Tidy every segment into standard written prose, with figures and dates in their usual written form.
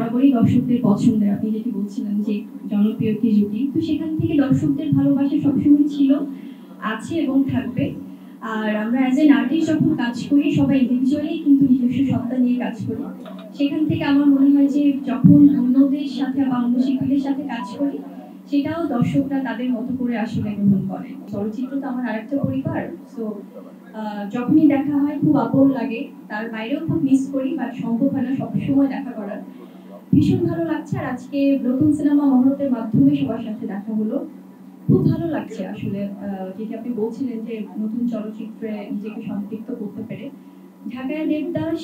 বরাবরই দর্শকদের পছন্দের, আপনি যেটি বলছিলেন যে জনপ্রিয় একটি জুটি, তো সেখান থেকে দর্শকদের ভালোবাসা সবসময় ছিল, আছে এবং থাকবে। আর আমরা অ্যাজ এন আর্টিস্ট যখন কাজ করি সবাই ইন্ডিভিজুয়ালি কিন্তু নিজস্ব সত্তা নিয়ে কাজ করি। সেখান থেকে আমার মনে হয় যে যখন অন্যদের সাথে বা অন্য শিল্পীদের সাথে কাজ করি সেটাও দর্শকরা তাদের মতো করে আসলে গ্রহণ করে। চলচ্চিত্র তো আমার আরেকটা পরিবার, সো যখনই দেখা হয় খুব আপন লাগে, তার বাইরেও খুব মিস করি, বাট সম্ভব হয় না সবসময় দেখা করার। ভীষণ ভালো লাগছে, আর আজকে নতুন সিনেমা মহরতের মাধ্যমে সবার সাথে দেখা হলো, খুব ভালো লাগছে আসলে। যেটি আপনি বলছিলেন যে নতুন চলচ্চিত্রে নিজেকে সম্পৃক্ত করতে পেরে, ঢাকায় দেবদাস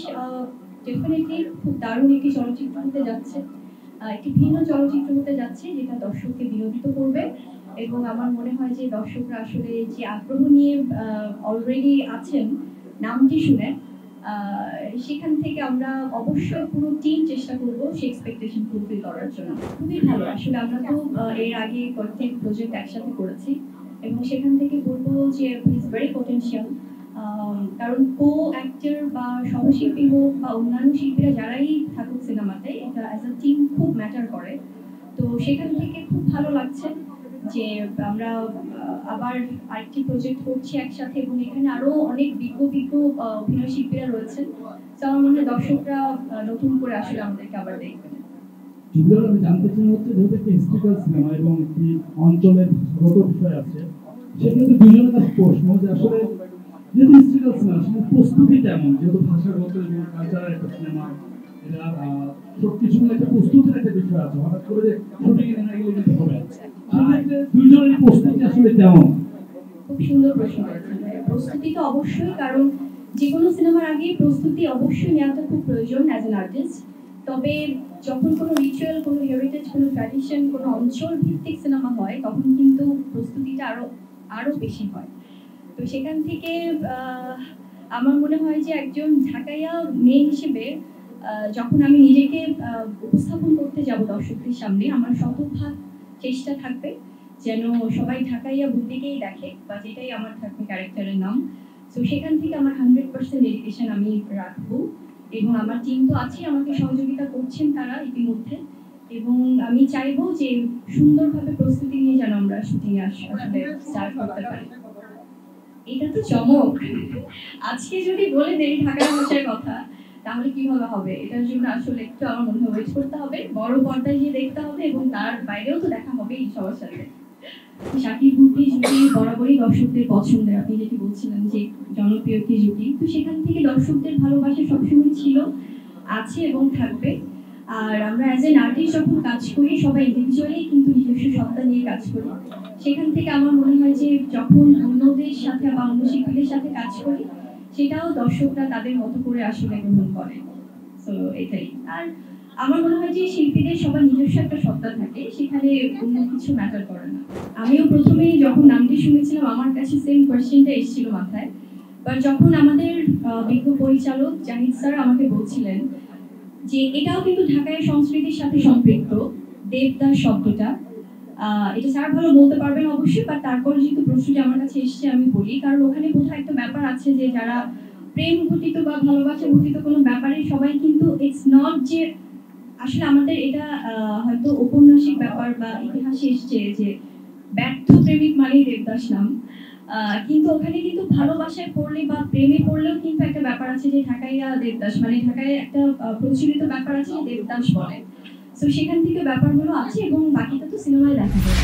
ডেফিনেটলি খুব দারুণ একটি চলচ্চিত্র হতে যাচ্ছে, একটি ভিন্ন চলচ্চিত্র হতে যাচ্ছে যেটা দর্শককে বিনোদিত করবে। এবং আমার মনে হয় যে দর্শকরা আসলে যে আগ্রহ নিয়ে অলরেডি আছেন নামটি শুনে, সেখান থেকে আমরা অবশ্যই পুরো টিম চেষ্টা করবো সেই এক্সপেকটেশন ফুলফিল করার জন্য। খুবই ভালো, আসলে আমরা তো এর আগে কয়েকটি প্রজেক্ট একসাথে করেছি এবং সেখান থেকে বলবো যে ইজ ভেরি পটেনশিয়াল। কারণ কো অ্যাক্টর বা সহশিল্পী হোক বা অন্যান্য শিল্পীরা যারাই থাকুক সিনেমাতে, এটা অ্যাজ আ টিম খুব ম্যাটার করে। তো সেখান থেকে খুব ভালো লাগছে যে আমরা আবার আরেকটি প্রজেক্ট করছি একসাথে, এবং এখানে আরো অনেক বিজ্ঞ অভিনয় শিল্পীরা রয়েছেন। তো আমার মনে হয় দর্শকরা নতুন করে আসলে আমাদেরকে আবার দেখবেন। আমি জানতে চাই হচ্ছে যেহেতু একটি হিস্ট্রিক্যাল সিনেমা এবং একটি অঞ্চলের ভাষাগত বিষয় আছে, সেক্ষেত্রে দুজনের কাছে প্রশ্ন যে আসলে যেহেতু হিস্ট্রিক্যাল সিনেমা সেখানে প্রস্তুতি কেমন, যেহেতু ভাষাগত এবং কালচারাল একটা সিনেমা, এটা সবকিছু মিলে একটা প্রস্তুতির একটা বিষয় আছে, হঠাৎ করে যে শুটিং এ নেমে গেলে কিন্তু হবে। সেক্ষেত্রে দুজনের প্রস্তুতি আসলে কেমন? খুব সুন্দর প্রশ্ন করেছেন। প্রস্তুতি তো অবশ্যই, কারণ যে কোনো সিনেমার আগে প্রস্তুতি অবশ্যই নেওয়াটা খুব প্রয়োজন অ্যাজ এন আর্টিস্ট। তবে যখন কোনো রিচুয়াল, কোনো হেরিটেজ, কোনো ট্র্যাডিশন, কোনো অঞ্চল ভিত্তিক সিনেমা হয় তখন কিন্তু প্রস্তুতিটা আরো বেশি হয়। তো সেখান থেকে আমার মনে হয় যে একজন ঢাকাইয়া মেয়ে হিসেবে যখন আমি নিজেকে উপস্থাপন করতে যাব দর্শকদের সামনে, আমার শতভাগ চেষ্টা থাকবে যেন সবাই ঢাকাইয়া বুদ্ধিকেই দেখে, বা যেটাই আমার থাকবে ক্যারেক্টারের নাম। তো সেখান থেকে আমার 100% ডেডিকেশন আমি রাখবো, এবং আমার টিম তো আছে, আমাকে সহযোগিতা করছেন তারা ইতিমধ্যে, এবং আমি চাইবো যে সুন্দরভাবে প্রস্তুতি নিয়ে যেন আমরা শুটিংয়ে আসলে স্টার্ট করতে পারি। এটা তো চমক, আজকে যদি বলে দেই ঢাকার ভাষার কথা তাহলে কিভাবে হবে? এটার জন্য আসলে একটু আমার মনে হয় ওয়েট করতে হবে, বড় পর্দায় গিয়ে দেখতে হবে, এবং তার বাইরেও তো দেখা হবে এই সবার সাথে। শাকিব বুবলি জুটি বরাবরই দর্শকদের পছন্দের, আপনি যেটি বলছিলেন যে জনপ্রিয় একটি জুটি, তো সেখান থেকে দর্শকদের ভালোবাসা সবসময় ছিল, আছে এবং থাকবে। আর আমরা অ্যাজ এন আর্টিস্ট যখন কাজ করি সবাই ইন্ডিভিজুয়ালি কিন্তু নিজস্ব সত্তা নিয়ে কাজ করি। সেখান থেকে আমার মনে হয় যে যখন অন্যদের সাথে বা অন্য শিল্পীদের সাথে কাজ করি সেটাও দর্শকরা তাদের মতো করে আসলে গ্রহণ করে। সো এটাই। আর আমার মনে হয় যে শিল্পীদের সবার নিজস্ব একটা সত্তা থাকে, সেখানে অন্য কিছু ম্যাটার করে না। আমিও প্রথমে যখন নামটি শুনেছিলাম আমার কাছে সেম কোয়েশ্চেনটা এসেছিল মাথায়, বাট যখন আমাদের বিজ্ঞ পরিচালক জাহিদ স্যার আমাকে বলছিলেন যে এটাও কিন্তু ঢাকায় সংস্কৃতির সাথে সম্পৃক্ত, দেবদাস শব্দটা, এটা স্যার ভালো বলতে পারবেন অবশ্যই, বাট তারপর যেহেতু প্রশ্নটি আমার কাছে এসছে আমি বলি, কারণ ওখানে বোধহয় একটা ব্যাপার আছে যে যারা প্রেম ঘটিত বা ভালোবাসা ঘটিত কোনো ব্যাপারে সবাই কিন্তু ইটস নট যে আসলে আমাদের এটা হয়তো ঔপন্যাসিক ব্যাপার বা ইতিহাসে এসছে যে ব্যর্থ প্রেমিক মানেই দেবদাস নাম, কিন্তু ওখানে কিন্তু ভালোবাসায় পড়লে বা প্রেমে পড়লেও কিন্তু একটা ব্যাপার আছে যে ঢাকাইয়া দেবদাস, মানে ঢাকায় একটা প্রচলিত ব্যাপার আছে দেবদাস বলে। তো সেখান থেকে ব্যাপারগুলো আছে এবং বাকিটা তো সিনেমায় দেখা যায়।